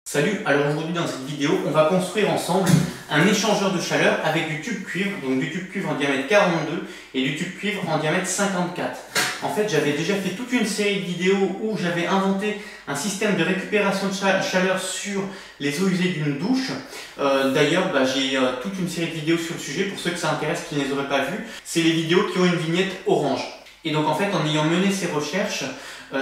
Salut, alors aujourd'hui dans cette vidéo, on va construire ensemble un échangeur de chaleur avec du tube cuivre, donc du tube cuivre en diamètre 42 et du tube cuivre en diamètre 54. En fait, j'avais déjà fait toute une série de vidéos où j'avais inventé un système de récupération de chaleur sur les eaux usées d'une douche. D'ailleurs, j'ai toute une série de vidéos sur le sujet, pour ceux que ça intéresse qui ne les auraient pas vues. C'est les vidéos qui ont une vignette orange. Et donc en fait, en ayant mené ces recherches,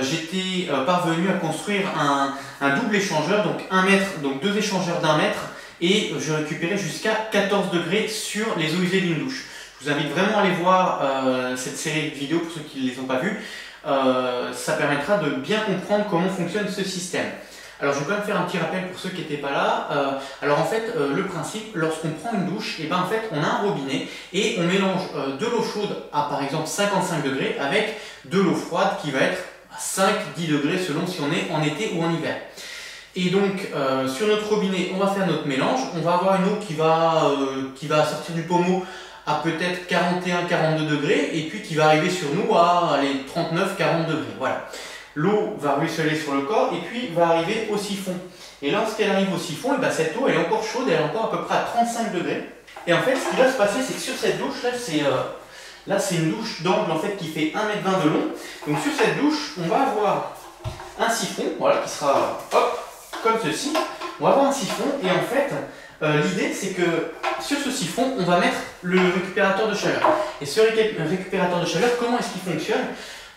j'étais parvenu à construire un double échangeur, donc 1 mètre, donc 2 échangeurs d'1 mètre, et je récupérais jusqu'à 14 degrés sur les eaux usées d'une douche. Je vous invite vraiment à aller voir cette série de vidéos pour ceux qui ne les ont pas vues. Ça permettra de bien comprendre comment fonctionne ce système. Alors je vais quand même faire un petit rappel pour ceux qui n'étaient pas là. Alors en fait, le principe, lorsqu'on prend une douche, et en fait on a un robinet et on mélange de l'eau chaude à par exemple 55 degrés avec de l'eau froide qui va être à 5-10 degrés selon si on est en été ou en hiver. Et donc sur notre robinet, on va faire notre mélange. On va avoir une eau qui va sortir du pommeau à peut-être 41-42 degrés et puis qui va arriver sur nous à les 39-40 degrés. Voilà. L'eau va ruisseler sur le corps et puis va arriver au siphon. Et lorsqu'elle arrive au siphon, cette eau elle est encore chaude, elle est encore à peu près à 35 degrés. Et en fait, ce qui va se passer, c'est que sur cette douche, là c'est une douche d'angle en fait qui fait 1,20 m de long. Donc sur cette douche, on va avoir un siphon, voilà, qui sera comme ceci. On va avoir un siphon et en fait, l'idée c'est que sur ce siphon, on va mettre le récupérateur de chaleur. Et ce récupérateur de chaleur, comment est-ce qu'il fonctionne?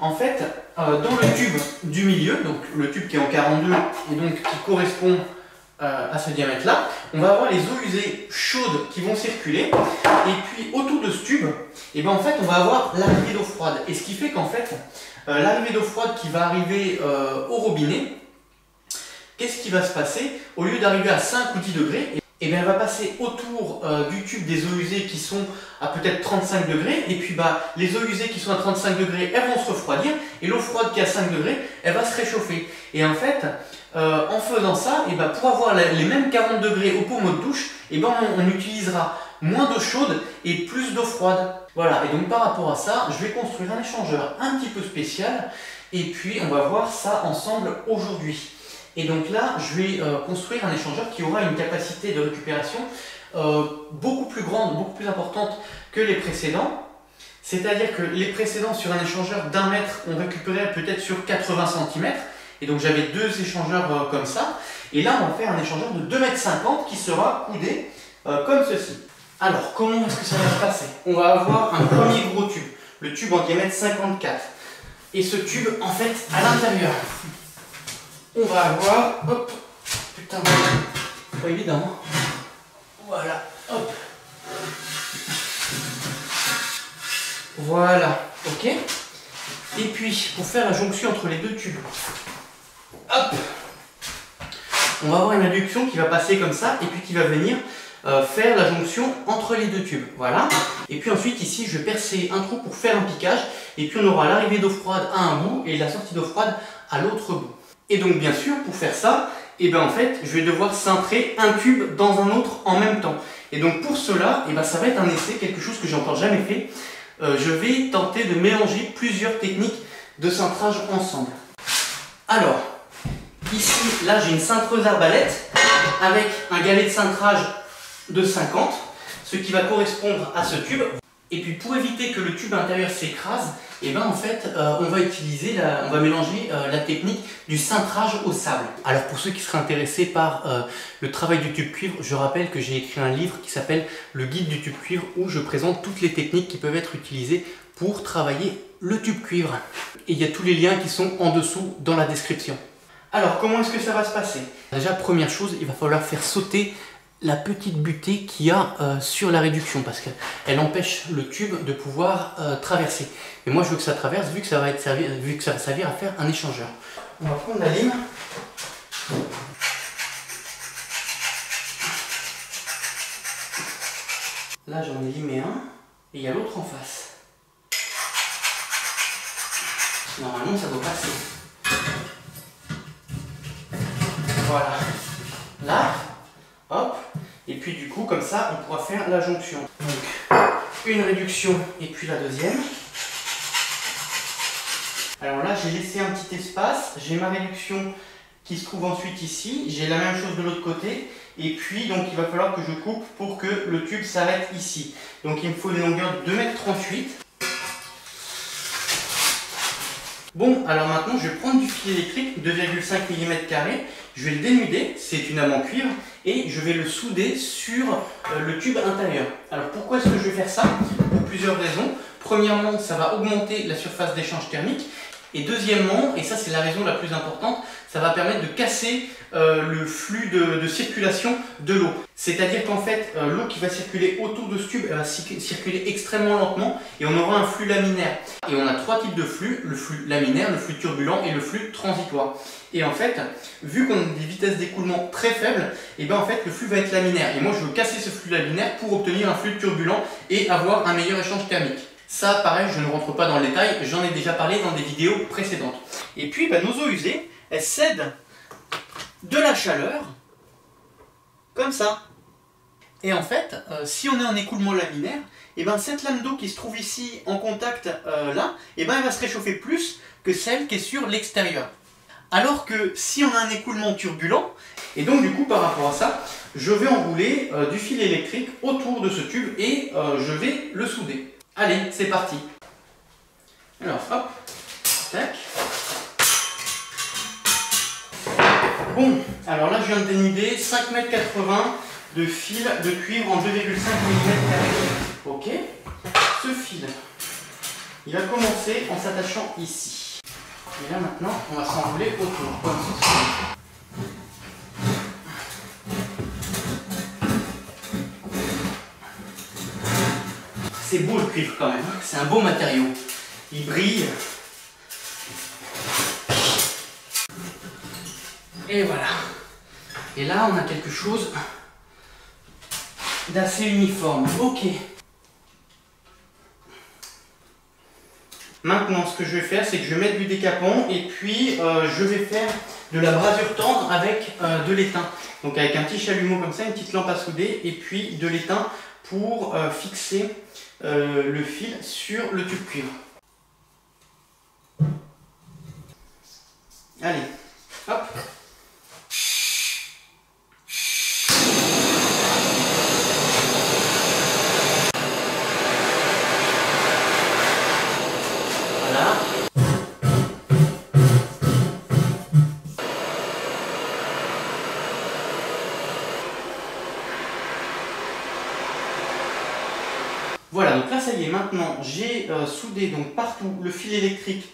En fait, dans le tube du milieu, donc le tube qui est en 42 et donc qui correspond à ce diamètre-là, on va avoir les eaux usées chaudes qui vont circuler. Et puis autour de ce tube, en fait, on va avoir l'arrivée d'eau froide. Et ce qui fait qu'en fait, l'arrivée d'eau froide qui va arriver au robinet, qu'est-ce qui va se passer? Au lieu d'arriver à 5 ou 10 degrés, elle va passer autour du tube des eaux usées qui sont à peut-être 35 degrés. Et puis les eaux usées qui sont à 35 degrés, elles vont se refroidir. Et l'eau froide qui est à 5 degrés, elle va se réchauffer. Et en fait, en faisant ça, pour avoir les mêmes 40 degrés au pommeau de douche, on utilisera moins d'eau chaude et plus d'eau froide. Voilà, et donc par rapport à ça, je vais construire un échangeur un petit peu spécial. Et puis on va voir ça ensemble aujourd'hui. Et donc là, je vais construire un échangeur qui aura une capacité de récupération beaucoup plus grande, beaucoup plus importante que les précédents. C'est-à-dire que les précédents sur un échangeur d'1 mètre, on récupérait peut-être sur 80 cm. Et donc j'avais 2 échangeurs comme ça. Et là, on va faire un échangeur de 2,50 m qui sera coudé comme ceci. Alors, comment est-ce que ça va se passer? On va avoir un premier gros tube, le tube en diamètre 54. Et ce tube, en fait, à l'intérieur, on va avoir, putain, pas évident, hein. Voilà, voilà, ok. Et puis, pour faire la jonction entre les deux tubes, on va avoir une adduction qui va passer comme ça, et puis qui va venir faire la jonction entre les deux tubes, voilà. Et puis ensuite, ici, je vais percer un trou pour faire un piquage, et puis on aura l'arrivée d'eau froide à un bout, et la sortie d'eau froide à l'autre bout. Et donc bien sûr, pour faire ça, en fait, je vais devoir cintrer un tube dans un autre en même temps. Et donc pour cela, ça va être un essai, quelque chose que j'ai encore jamais fait. Je vais tenter de mélanger plusieurs techniques de cintrage ensemble. Alors, ici, là j'ai une cintreuse arbalète avec un galet de cintrage de 50, ce qui va correspondre à ce tube. Et puis pour éviter que le tube intérieur s'écrase, en fait, on va mélanger la technique du cintrage au sable. Alors pour ceux qui seraient intéressés par le travail du tube cuivre, je rappelle que j'ai écrit un livre qui s'appelle Le guide du tube cuivre où je présente toutes les techniques qui peuvent être utilisées pour travailler le tube cuivre. Et il y a tous les liens qui sont en dessous dans la description. Alors comment est-ce que ça va se passer? Déjà, première chose, il va falloir faire sauter la petite butée qu'il y a sur la réduction parce qu'elle empêche le tube de pouvoir traverser. Et moi je veux que ça traverse vu que ça va servir à faire un échangeur. On va prendre la lime. Là j'en ai limé un et il y a l'autre en face. Normalement ça doit passer. Voilà. Là, et puis du coup comme ça on pourra faire la jonction. Donc une réduction et puis la deuxième. Alors là j'ai laissé un petit espace, j'ai ma réduction qui se trouve ensuite ici. J'ai la même chose de l'autre côté. Et puis, donc, il va falloir que je coupe pour que le tube s'arrête ici. Donc, il me faut une longueur de 2,38 m. Bon, alors maintenant, je vais prendre du fil électrique 2,5 mm². Je vais le dénuder, c'est une lame en cuivre, et je vais le souder sur le tube intérieur. Alors, pourquoi est-ce que je vais faire ça? Pour plusieurs raisons. Premièrement, ça va augmenter la surface d'échange thermique. Et deuxièmement, et ça c'est la raison la plus importante, ça va permettre de casser le flux de circulation de l'eau. C'est-à-dire qu'en fait, l'eau qui va circuler autour de ce tube, elle va circuler extrêmement lentement et on aura un flux laminaire. Et on a trois types de flux, le flux laminaire, le flux turbulent et le flux transitoire. Et en fait, vu qu'on a des vitesses d'écoulement très faibles, et ben en fait le flux va être laminaire. Et moi je veux casser ce flux laminaire pour obtenir un flux turbulent et avoir un meilleur échange thermique. Ça, pareil, je ne rentre pas dans le détail, j'en ai déjà parlé dans des vidéos précédentes. Et puis, nos eaux usées, elles cèdent de la chaleur, comme ça. Et en fait, si on est en écoulement laminaire, et ben cette lame d'eau qui se trouve ici en contact là, et ben elle va se réchauffer plus que celle qui est sur l'extérieur. Alors que si on a un écoulement turbulent, et donc du coup par rapport à ça, je vais enrouler du fil électrique autour de ce tube et je vais le souder. Allez, c'est parti. Alors, hop, tac. Bon, alors là je viens de dénuder 5,80 m de fil de cuivre en 2,5 mm². Ok. Ce fil, il va commencer en s'attachant ici. Et là maintenant, on va s'enrouler autour, comme ceci. C'est beau le cuivre quand même, c'est un beau matériau. Il brille. Et voilà. Et là, on a quelque chose d'assez uniforme. Ok. Maintenant, ce que je vais faire, c'est que je vais mettre du décapant et puis je vais faire de la brasure tendre avec de l'étain. Donc avec un petit chalumeau comme ça, une petite lampe à souder et puis de l'étain pour fixer le fil sur le tube cuivre. Allez, hop. Voilà. Voilà, donc là ça y est, maintenant j'ai soudé donc partout le fil électrique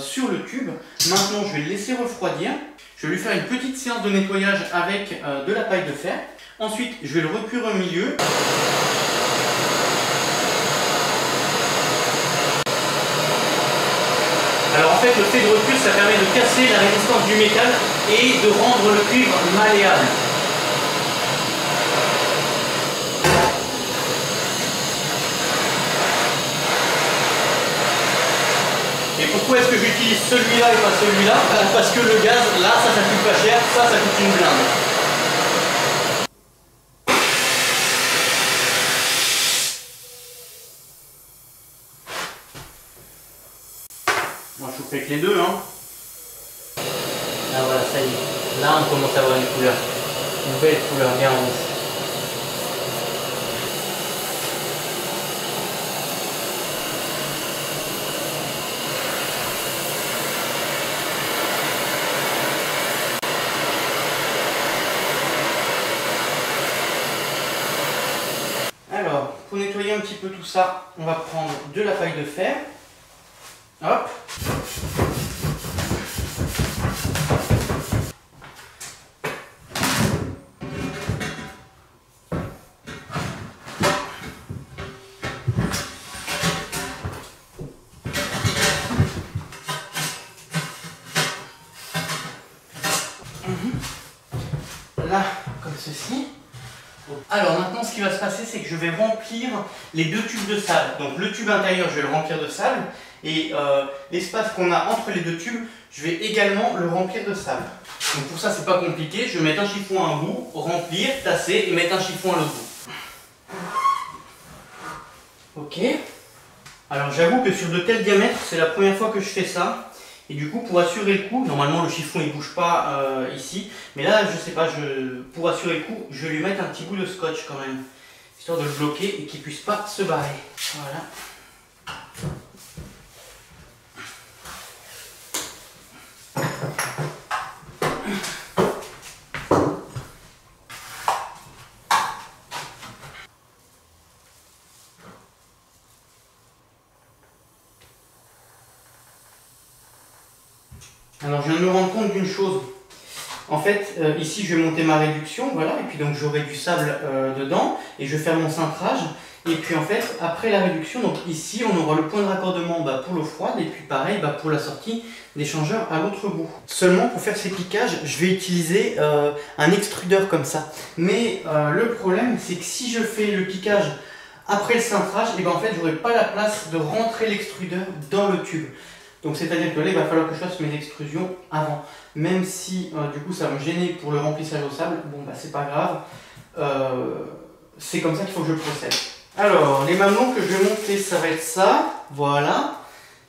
sur le tube. Maintenant je vais le laisser refroidir. Je vais lui faire une petite séance de nettoyage avec de la paille de fer. Ensuite je vais le recuire au milieu. Alors en fait le fait de recul ça permet de casser la résistance du métal et de rendre le cuivre malléable. Et pourquoi est-ce que j'utilise celui-là et pas celui-là? Parce que le gaz, là, ça coûte pas cher, ça coûte une blinde. Moi, je chauffe avec les deux, hein. Ah voilà, ça y est. Là, on commence à avoir une couleur. Une belle couleur, bien rouge. Alors, pour nettoyer un petit peu tout ça, on va prendre de la paille de fer. Hop. Là, comme ceci. Alors maintenant ce qui va se passer c'est que je vais remplir les deux tubes de sable. Donc le tube intérieur je vais le remplir de sable et l'espace qu'on a entre les deux tubes je vais également le remplir de sable. Donc pour ça c'est pas compliqué, je vais mettre un chiffon à un bout, remplir, tasser et mettre un chiffon à l'autre bout. Ok. Alors j'avoue que sur de tels diamètres c'est la première fois que je fais ça Et du coup, pour assurer le coup, normalement le chiffon il bouge pas ici, mais là je sais pas, pour assurer le coup, je vais lui mettre un petit bout de scotch quand même, histoire de le bloquer et qu'il puisse pas se barrer. Voilà. Alors je viens de me rendre compte d'une chose. En fait, ici je vais monter ma réduction, voilà, et puis donc j'aurai du sable dedans, et je vais faire mon cintrage. Et puis en fait, après la réduction, donc ici on aura le point de raccordement pour l'eau froide, et puis pareil pour la sortie d'échangeur à l'autre bout. Seulement pour faire ces piquages, je vais utiliser un extrudeur comme ça. Mais le problème, c'est que si je fais le piquage après le cintrage, et en fait j'aurai pas la place de rentrer l'extrudeur dans le tube. Donc c'est-à-dire que là, il va falloir que je fasse mes extrusions avant. Même si du coup ça va me gêner pour le remplissage au sable, bon c'est pas grave. C'est comme ça qu'il faut que je procède. Alors, les mamelons que je vais monter, ça va être ça. Voilà.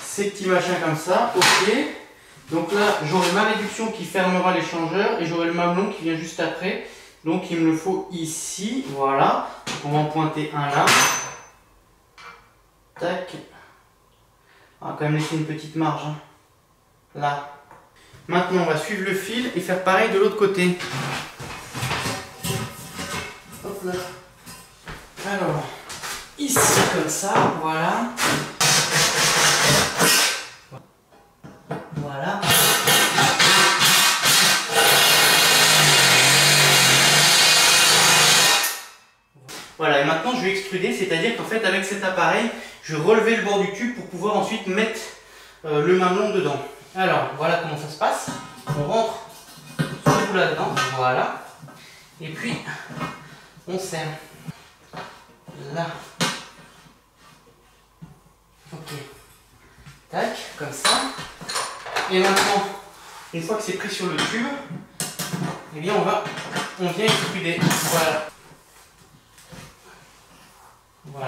Ces petits machins comme ça, ok. Donc là, j'aurai ma réduction qui fermera l'échangeur et j'aurai le mamelon qui vient juste après. Donc il me le faut ici, voilà. Donc, on va en pointer un là. Tac. On va quand même laisser une petite marge, hein. Là. Maintenant, on va suivre le fil et faire pareil de l'autre côté. Hop là. Alors, ici comme ça, voilà. Voilà. Voilà, et maintenant je vais extruder, c'est-à-dire qu'en fait avec cet appareil, je vais relever le bord du tube pour pouvoir ensuite mettre le mamelon dedans. Alors, voilà comment ça se passe. On rentre tout là-dedans, voilà. Et puis, on serre. Là. Ok. Tac, comme ça. Et maintenant, une fois que c'est pris sur le tube, eh bien on vient extruder. Voilà. Voilà.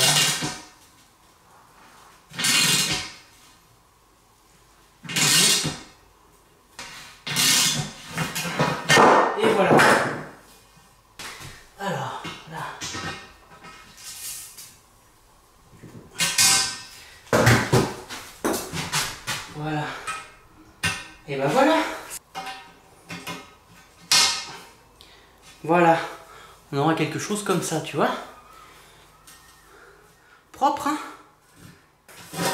Et voilà. Alors, là. Voilà. Et ben voilà. Voilà. On aura quelque chose comme ça, tu vois. Propre, hein.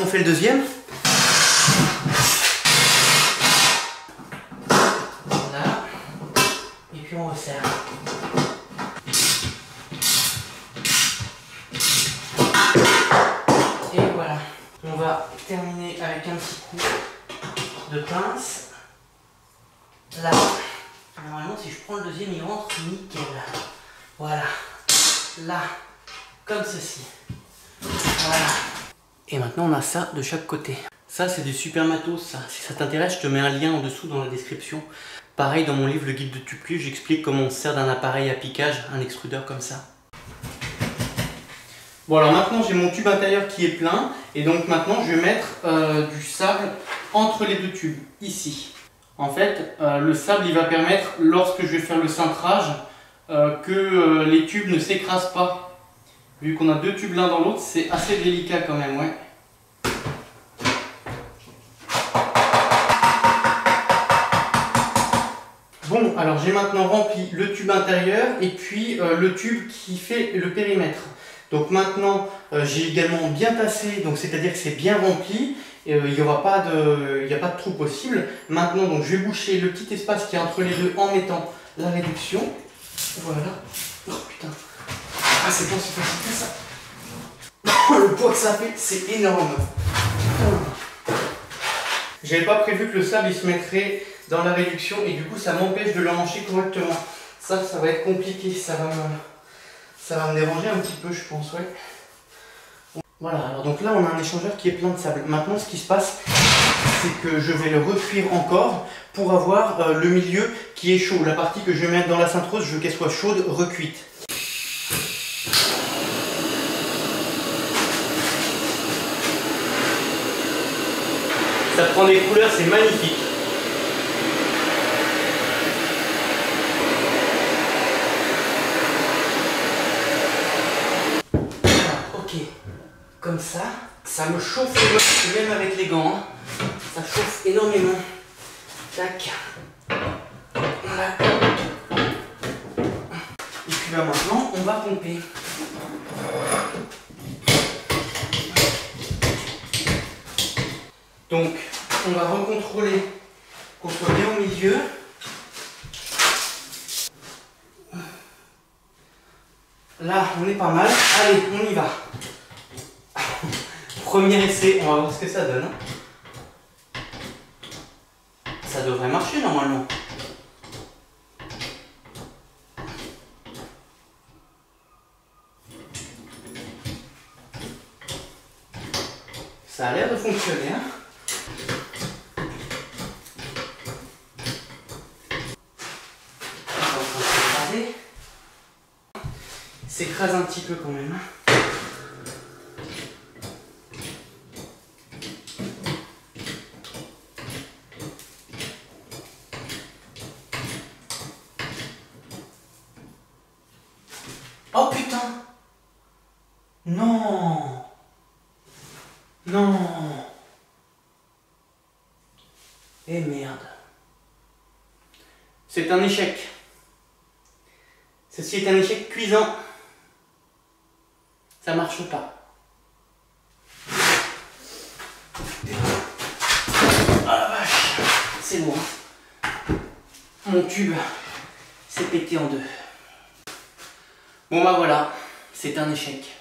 On fait le deuxième. Voilà. Et puis on resserre. Et voilà. On va terminer avec un petit coup de pince. Là. Normalement, si je prends le deuxième, il rentre nickel. Voilà. Là. Comme ceci. Voilà. Et maintenant on a ça de chaque côté. Ça c'est des super matos ça. Si ça t'intéresse, je te mets un lien en dessous dans la description. Pareil, dans mon livre le guide de tube cuivre, j'explique comment on se sert d'un appareil à piquage, un extrudeur comme ça. Bon alors maintenant j'ai mon tube intérieur qui est plein. Et donc maintenant je vais mettre du sable entre les deux tubes, ici. En fait le sable il va permettre, lorsque je vais faire le cintrage, que les tubes ne s'écrasent pas. Vu qu'on a deux tubes l'un dans l'autre, c'est assez délicat quand même, ouais. Bon, alors j'ai maintenant rempli le tube intérieur et puis le tube qui fait le périmètre. Donc maintenant, j'ai également bien tassé, donc c'est-à-dire que c'est bien rempli. Il n'y a pas de trou possible. Maintenant, donc, je vais boucher le petit espace qui est entre les deux en mettant la réduction. Voilà. Oh putain. Ah c'est bon, c'est facile que ça. Le poids que ça fait, c'est énorme. J'avais pas prévu que le sable il se mettrait dans la réduction et du coup ça m'empêche de l'emmancher correctement. Ça va être compliqué, ça va me déranger un petit peu je pense, ouais. Voilà, alors donc là on a un échangeur qui est plein de sable. Maintenant ce qui se passe, c'est que je vais le recuire encore pour avoir le milieu qui est chaud. La partie que je vais mettre dans la cintreuse, je veux qu'elle soit chaude, recuite. Ça prend des couleurs, c'est magnifique. Ok, comme ça me chauffe les mains, même avec les gants, hein. Ça chauffe énormément. Tac. Voilà. Et puis là maintenant, on va pomper. Donc, on va recontrôler qu'on soit bien au milieu. Là, on est pas mal. Allez, on y va. Premier essai, on va voir ce que ça donne. Ça devrait marcher normalement. Ça a l'air de fonctionner, hein. S'écrase un petit peu quand même. Oh putain! Non! Non! Eh merde! C'est un échec. Ceci est un échec cuisant. Ça marche pas. Ah la vache! C'est bon. Mon tube s'est pété en deux. Bon bah voilà, c'est un échec.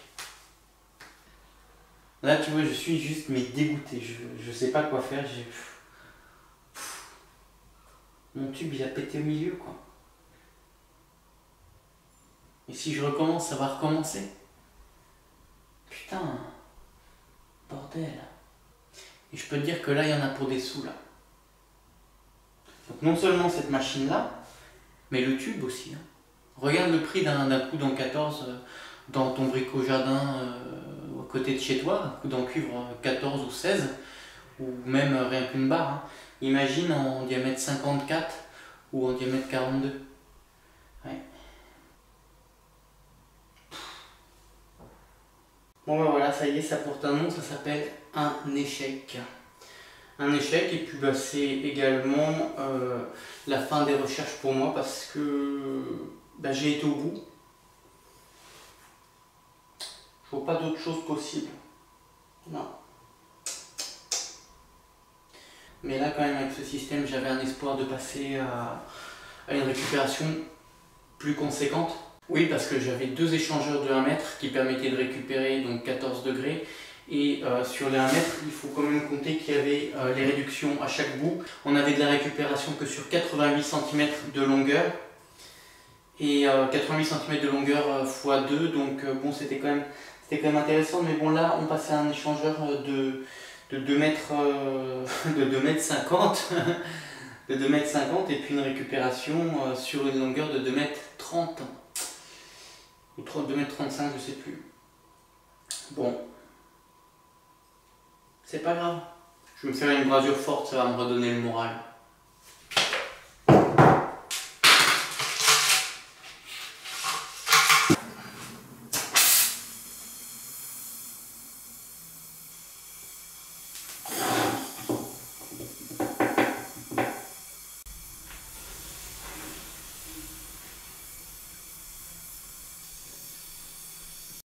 Là tu vois, je suis juste mais dégoûté. Je sais pas quoi faire. Mon tube il a pété au milieu quoi. Et si je recommence, ça va recommencer. Putain, bordel. Et je peux te dire que là, il y en a pour des sous, là. Donc non seulement cette machine-là, mais le tube aussi. Hein. Regarde le prix d'un coup dans 14 dans ton brico-jardin à côté de chez toi, un coup dans cuivre 14 ou 16, ou même rien qu'une barre. Hein. Imagine en diamètre 54 ou en diamètre 42. Ouais. Bon ben voilà, ça y est, ça porte un nom, ça s'appelle un échec. Un échec, et puis bah, c'est également la fin des recherches pour moi parce que bah, j'ai été au bout. Je vois pas d'autre chose possible. Non. Mais là quand même avec ce système, j'avais un espoir de passer à une récupération plus conséquente. Oui, parce que j'avais deux échangeurs de 1 mètre qui permettaient de récupérer donc 14 degrés. Et sur les 1 mètre, il faut quand même compter qu'il y avait les réductions à chaque bout. On avait de la récupération que sur 88 cm de longueur. Et 88 cm de longueur x 2, donc bon, c'était quand même intéressant. Mais bon, là, on passait à un échangeur de 2 mètres, de 2 mètres 50. De 2 mètres 50 et puis une récupération sur une longueur de 2 mètres 30. Ou 2 mètres 35, je sais plus. Bon. C'est pas grave. Je vais me faire une brasure forte, ça va me redonner le moral.